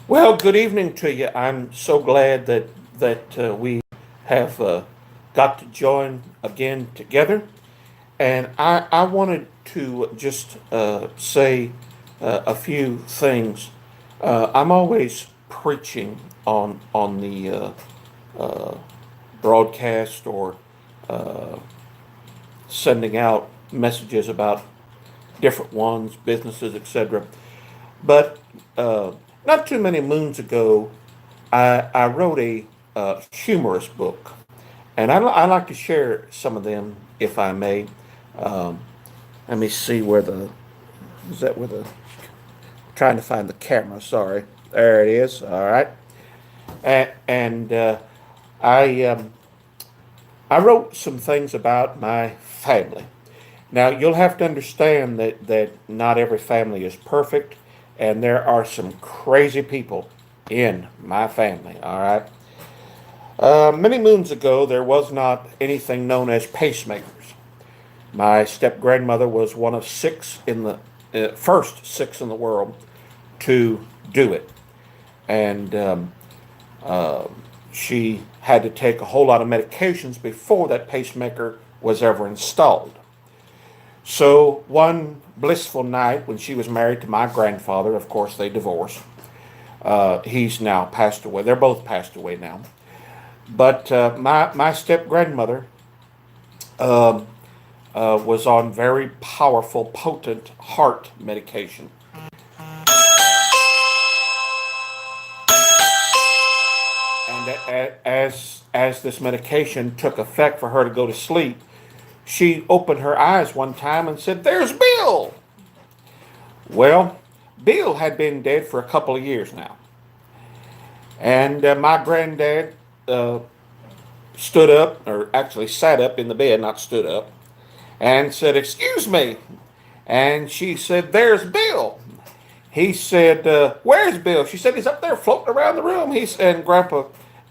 Well, good evening to you. I'm so glad that we have got to join again together, and I wanted to just say a few things. I'm always preaching on the uh, broadcast or sending out messages about different ones, businesses, etc. But not too many moons ago, I wrote a humorous book, and I like to share some of them if I may. Um, Let me see where the is that where the trying to find the camera. Sorry, there it is. All right, and I I wrote some things about my family. Now you'll have to understand that not every family is perfect, and there are some crazy people in my family. All right. Many moons ago, there was not anything known as pacemakers. My step grandmother was one of six in the first six in the world to do it, and uh, she had to take a whole lot of medications before that pacemaker was ever installed. So one blissful night when she was married to my grandfather, of course they divorced. He's now passed away. They're both passed away now. But my step grandmother um, was on very powerful, potent heart medication. And as this medication took effect for her to go to sleep, she opened her eyes one time and said, "There's Bill." Well, Bill had been dead for a couple of years now, and my granddad uh, stood up, or actually sat up in the bed, not stood up, and said, "Excuse me." And she said, "There's Bill." He said, "Where's Bill?" She said, "He's up there floating around the room." And Grandpa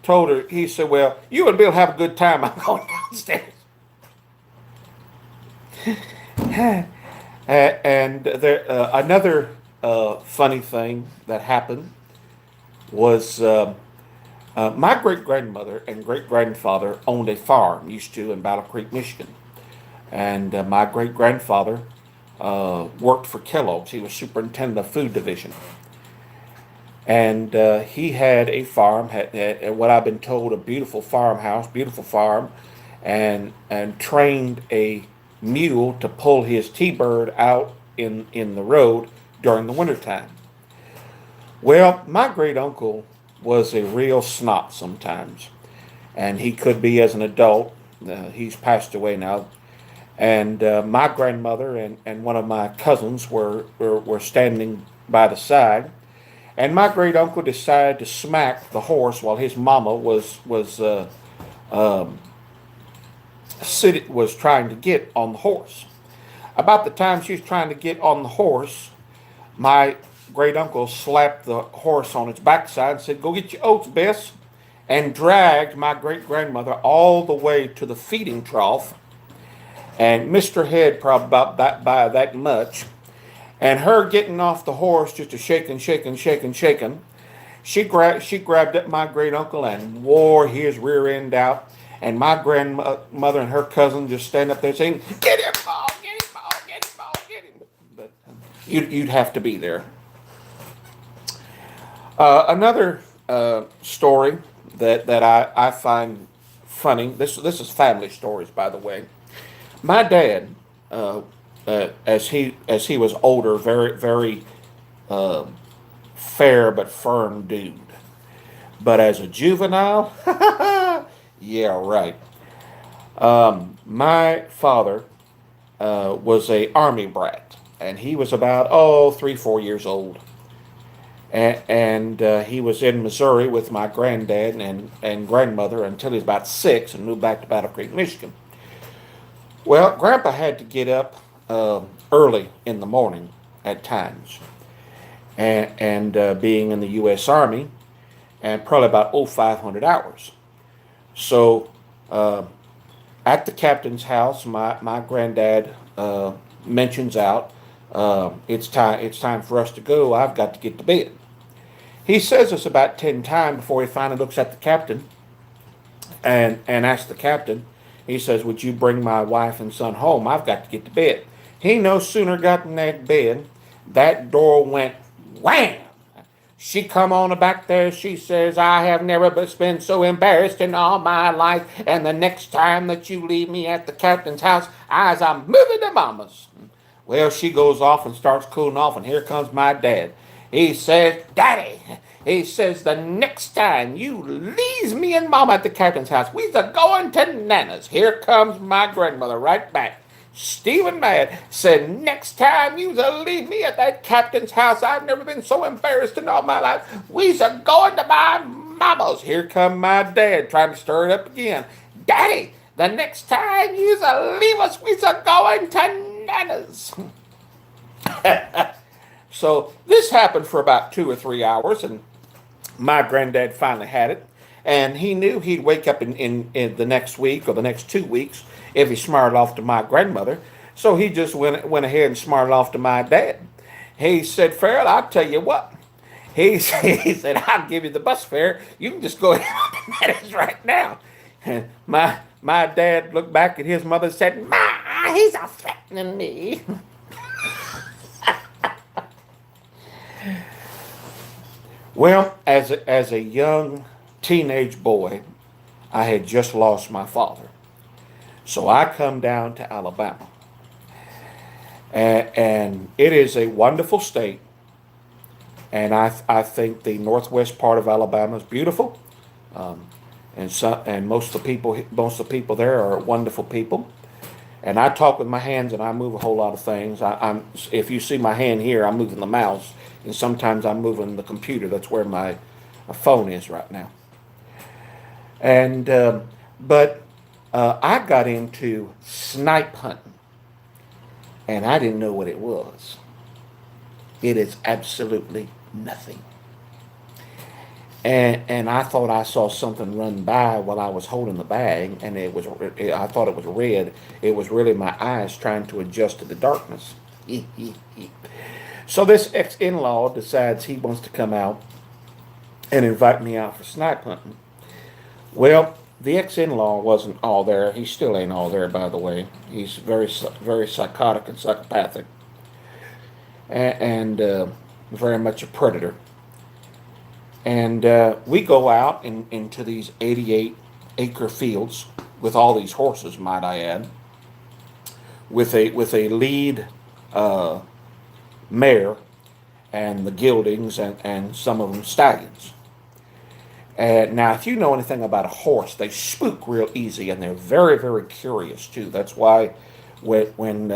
told her, he said, "Well, you and Bill have a good time. I'm going downstairs." And there, another funny thing that happened was my great grandmother and great grandfather owned a farm, used to, in Battle Creek, Michigan. And my great grandfather worked for Kellogg's. He was superintendent of food division. And he had a farm, had what I've been told, a beautiful farmhouse, beautiful farm, and trained a mule to pull his T-bird out in the road during the wintertime. Well, my great uncle was a real snot sometimes, and he could be as an adult. He's passed away now. And my grandmother and one of my cousins were standing by the side, and my great uncle decided to smack the horse while his mama um, was trying to get on the horse. About the time she was trying to get on the horse, my great uncle slapped the horse on its backside and said, "Go get your oats, Bess," and dragged my great grandmother all the way to the feeding trough and missed her head probably about that by that much. And her getting off the horse, just a shaking, shaking, shaking, shaking. She grabbed at my great uncle and wore his rear end out. And my grandmother and her cousin just stand up there saying, "Get him, Paul! Get him, Paul! Get him, Paul! Get him!" But you'd have to be there. Another story that I find funny. This is family stories, by the way. My dad, uh, as he was older, very uh, fair but firm dude. But as a juvenile, yeah, right. My father was a army brat, and he was about 3 4 years old, and he was in Missouri with my granddad and grandmother until he was about 6, and moved back to Battle Creek, Michigan. Well, Grandpa had to get up early in the morning at times, and being in the U.S. Army, and probably about 500 hours. So uh, at the captain's house, my granddad mentions out, it's time for us to go. I've got to get to bed. He says this about 10 times before he finally looks at the captain and asks the captain. He says, "Would you bring my wife and son home? I've got to get to bed." He no sooner got in that bed, that door went wham. She come on back there. She says, "I have never been so embarrassed in all my life. And the next time that you leave me at the captain's house, I'm moving to mama's." Well, she goes off and starts cooling off, and here comes my dad. He says, "Daddy," he says, "the next time you leaves me and mama at the captain's house, we's going to Nana's." Here comes my grandmother right back. Stephen Mad said, "Next time you leave me at that captain's house, I've never been so embarrassed in all my life. We's going to my mama's." Here come my dad trying to stir it up again. "Daddy, the next time you leave us, we's going to Nana's." So this happened for about 2 or 3 hours, and my granddad finally had it. And he knew he'd wake up in the next week or the next 2 weeks if he smarted off to my grandmother. So he just went ahead and smarted off to my dad. He said, "Farrell, I'll tell you what." He said, "I'll give you the bus fare. You can just go ahead and get it right now." And my dad looked back at his mother and said, "Ma, he's a threatening me." Well, as a young teenage boy, I had just lost my father. So I come down to Alabama. And it is a wonderful state. And I think the northwest part of Alabama is beautiful. And most of the people there are wonderful people. And I talk with my hands and I move a whole lot of things. If you see my hand here, I'm moving the mouse, and sometimes I'm moving the computer. That's where my phone is right now. And but I got into snipe hunting, and I didn't know what it was. It is absolutely nothing. And I thought I saw something run by while I was holding the bag, and I thought it was red. It was really my eyes trying to adjust to the darkness. So this ex-in-law decides he wants to come out and invite me out for snipe hunting. Well, the ex-in-law wasn't all there. He still ain't all there, by the way. He's very, very psychotic and psychopathic, and very much a predator. And we go out into these 88-acre fields with all these horses, might I add, with a lead mare and the geldings and some of them stallions. Now, if you know anything about a horse, they spook real easy, and they're very, very curious too. That's why when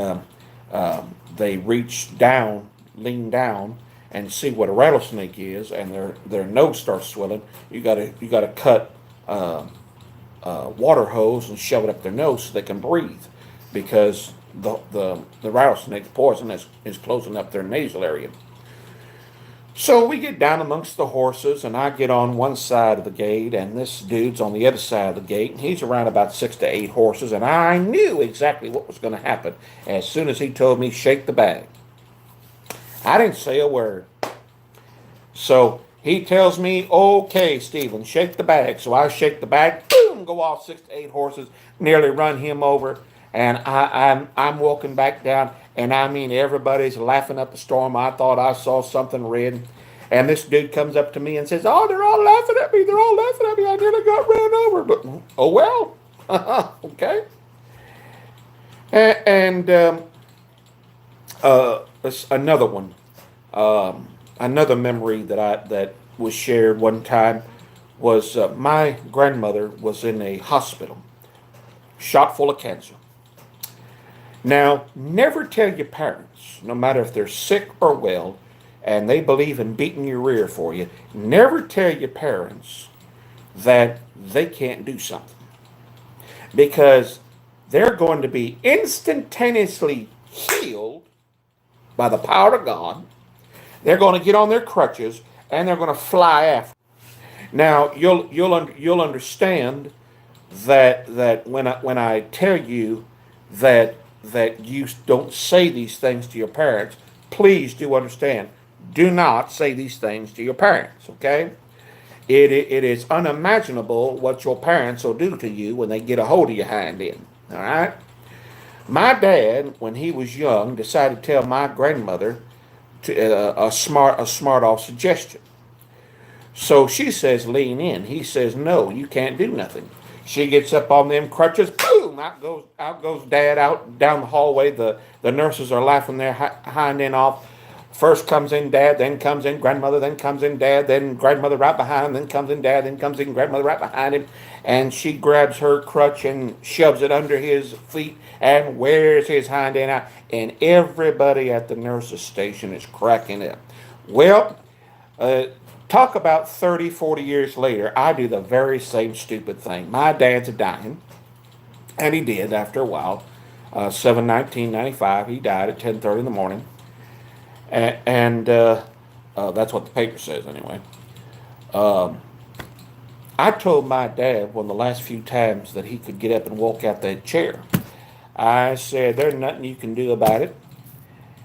they lean down, and see what a rattlesnake is, and their nose starts swelling, you gotta cut water hose and shove it up their nose so they can breathe, because the rattlesnake's poison is closing up their nasal area. So we get down amongst the horses, and I get on one side of the gate, and this dude's on the other side of the gate, and he's around about 6 to 8 horses, and I knew exactly what was going to happen as soon as he told me, "Shake the bag." I didn't say a word. So he tells me, "Okay, Stephen, shake the bag." So I shake the bag, boom, go off 6 to 8 horses, nearly run him over, and I'm walking back down, and I mean everybody's laughing up a storm. I thought I saw something red, and this dude comes up to me and says, "Oh, they're all laughing at me. They're all laughing at me. I nearly got ran over." But oh well, okay. And another one, another memory that was shared one time was my grandmother was in a hospital, shot full of cancer. Now, never tell your parents, no matter if they're sick or well, and they believe in beating your rear for you, never tell your parents that they can't do something, because they're going to be instantaneously healed by the power of God. They're going to get on their crutches and they're going to fly after. Now you'll understand that when I tell you that you don't say these things to your parents, please do understand. Do not say these things to your parents, okay? It is unimaginable what your parents will do to you when they get a hold of your hind end, all right? My dad, when he was young, decided to tell my grandmother a smart off suggestion. So she says, lean in. He says, no, you can't do nothing. She gets up on them crutches, boom, out goes dad out down the hallway. The nurses are laughing their hind end off. First comes in dad, then comes in grandmother, then comes in dad, then grandmother right behind him, then comes in dad, then comes in grandmother right behind him. And she grabs her crutch and shoves it under his feet and wears his hind end out. And everybody at the nurse's station is cracking up. Well, uh, talk about 30, 40 years later, I do the very same stupid thing. My dad's dying, and he did after a while. 7/19/95, he died at 10:30 in the morning. And that's what the paper says anyway. Um, I told my dad one of the last few times that he could get up and walk out that chair. I said, there's nothing you can do about it.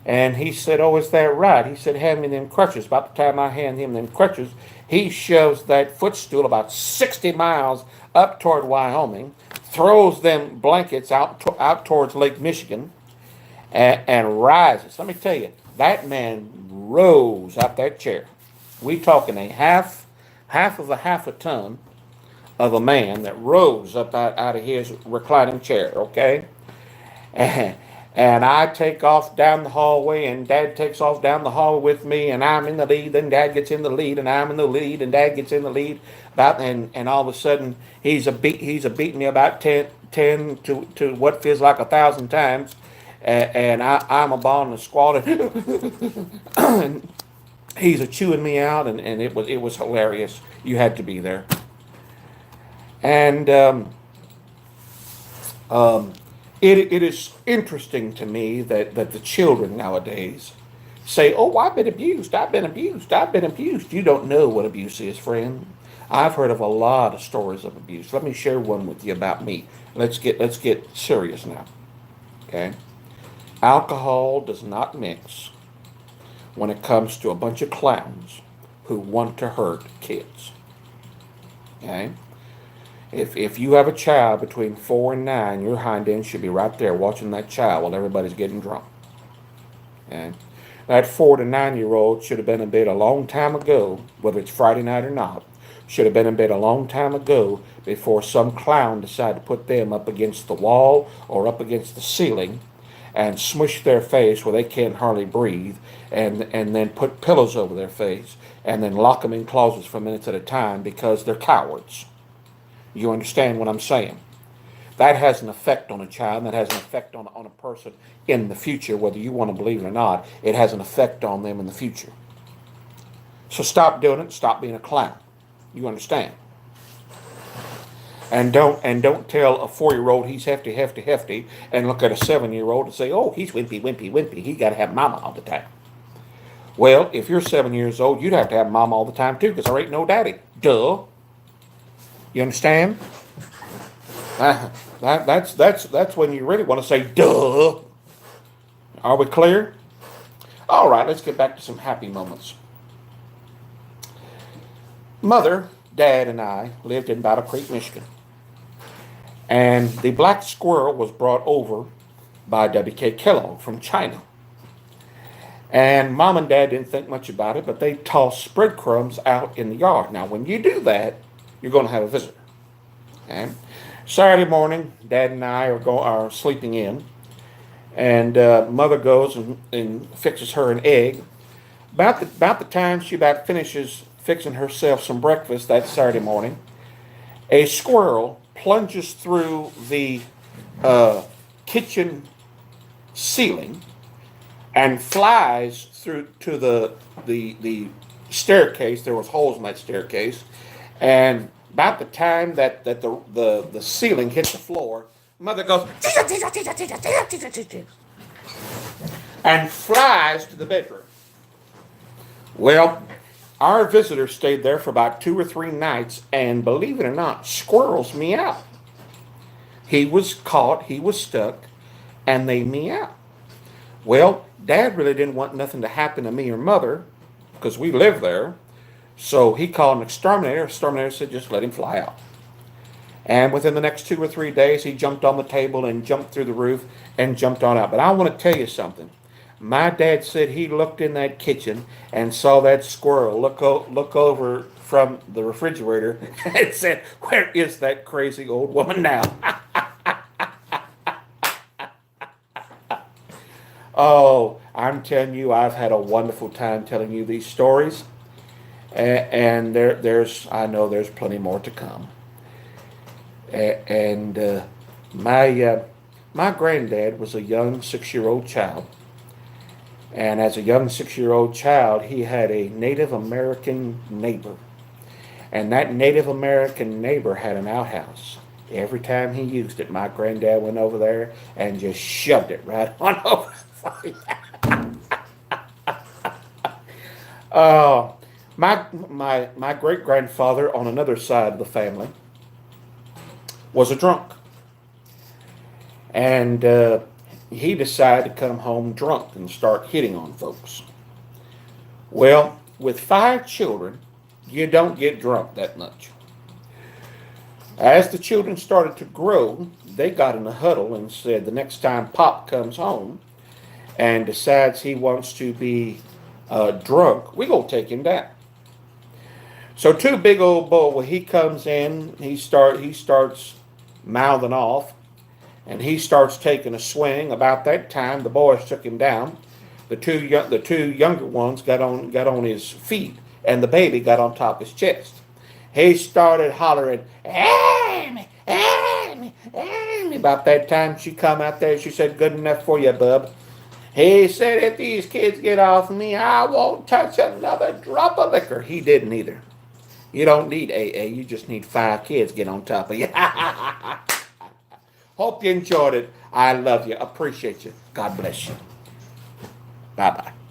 And he said, oh, is that right? He said, hand me them crutches. About the time I hand him them crutches, he shoves that footstool about 60 miles up toward Wyoming, throws them blankets out towards Lake Michigan, and rises. Let me tell you, that man rose out that chair. We talking a half of a ton of a man that rose up out of his reclining chair, okay? And, and I take off down the hallway, and Dad takes off down the hallway with me, and I'm in the lead. Then Dad gets in the lead, and I'm in the lead, and Dad gets in the lead. And all of a sudden he's a beating me about 10 to what feels like 1,000 times, and I'm a ball and a squalling, and he's a chewing me out, and it was hilarious. You had to be there, and um, it is interesting to me that the children nowadays say, oh, I've been abused, I've been abused, I've been abused. You don't know what abuse is, friend. I've heard of a lot of stories of abuse. Let me share one with you about me. Let's get serious now. Okay? Alcohol does not mix when it comes to a bunch of clowns who want to hurt kids. Okay? If you have a child between 4 and 9, your hind end should be right there watching that child while everybody's getting drunk. Okay? That 4 to 9 year old should have been in bed a long time ago, whether it's Friday night or not, should have been in bed a long time ago before some clown decided to put them up against the wall or up against the ceiling and smush their face where they can't hardly breathe, and then put pillows over their face and then lock them in closets for minutes at a time because they're cowards. You understand what I'm saying? That has an effect on a child, and that has an effect on a person in the future, whether you want to believe it or not. It has an effect on them in the future. So stop doing it. Stop being a clown. You understand? And don't tell a 4-year-old he's hefty, hefty, hefty, and look at a 7-year-old and say, oh, he's wimpy, wimpy, wimpy. He got to have mama all the time. Well, if you're 7 years old, you'd have to have mama all the time too, because there ain't no daddy. Duh. You understand? That's when you really want to say duh. Are we clear? All right, let's get back to some happy moments. Mother, Dad, and I lived in Battle Creek, Michigan. And the black squirrel was brought over by W.K. Kellogg from China. And Mom and Dad didn't think much about it, but they tossed breadcrumbs out in the yard. Now, when you do that, you're going to have a visitor. Okay? Saturday morning, Dad and I are sleeping in, and Mother goes and fixes her an egg. About the time she about finishes fixing herself some breakfast that Saturday morning, a squirrel plunges through the kitchen ceiling and flies through to the staircase. There was holes in that staircase, and about the time that the ceiling hit the floor, Mother goes and flies to the bedroom. Well, our visitor stayed there for about 2 or 3 nights, and believe it or not, squirrels meow. He was caught, he was stuck, and they meow. Well, Dad really didn't want nothing to happen to me or Mother, because we live there. So he called an exterminator. Exterminator said, just let him fly out. And within the next 2 or 3 days, he jumped on the table and jumped through the roof and jumped on out. But I want to tell you something. My dad said he looked in that kitchen and saw that squirrel look over from the refrigerator and said, where is that crazy old woman now? Oh, I'm telling you, I've had a wonderful time telling you these stories. And I know there's plenty more to come. And my granddad was a young 6-year-old child. And as a young 6-year-old child, he had a Native American neighbor. And that Native American neighbor had an outhouse. Every time he used it, my granddad went over there and just shoved it right on over the fire. My great grandfather on another side of the family was a drunk. And he decided to come home drunk and start hitting on folks. Well, with 5 children, you don't get drunk that much. As the children started to grow, they got in a huddle and said the next time Pop comes home and decides he wants to be drunk, we gonna take him down. So to Big Old Bull, when he comes in, he starts mouthing off, and he starts taking a swing. About that time, the boys took him down. The two younger ones got on his feet, and the baby got on top of his chest. He started hollering, Amy, Amy, Amy. About that time, she come out there. She said, good enough for you, bub. He said, if these kids get off me, I won't touch another drop of liquor. He didn't either. You don't need AA. You just need 5 kids get on top of you. Hope you enjoyed it. I love you. Appreciate you. God bless you. Bye-bye.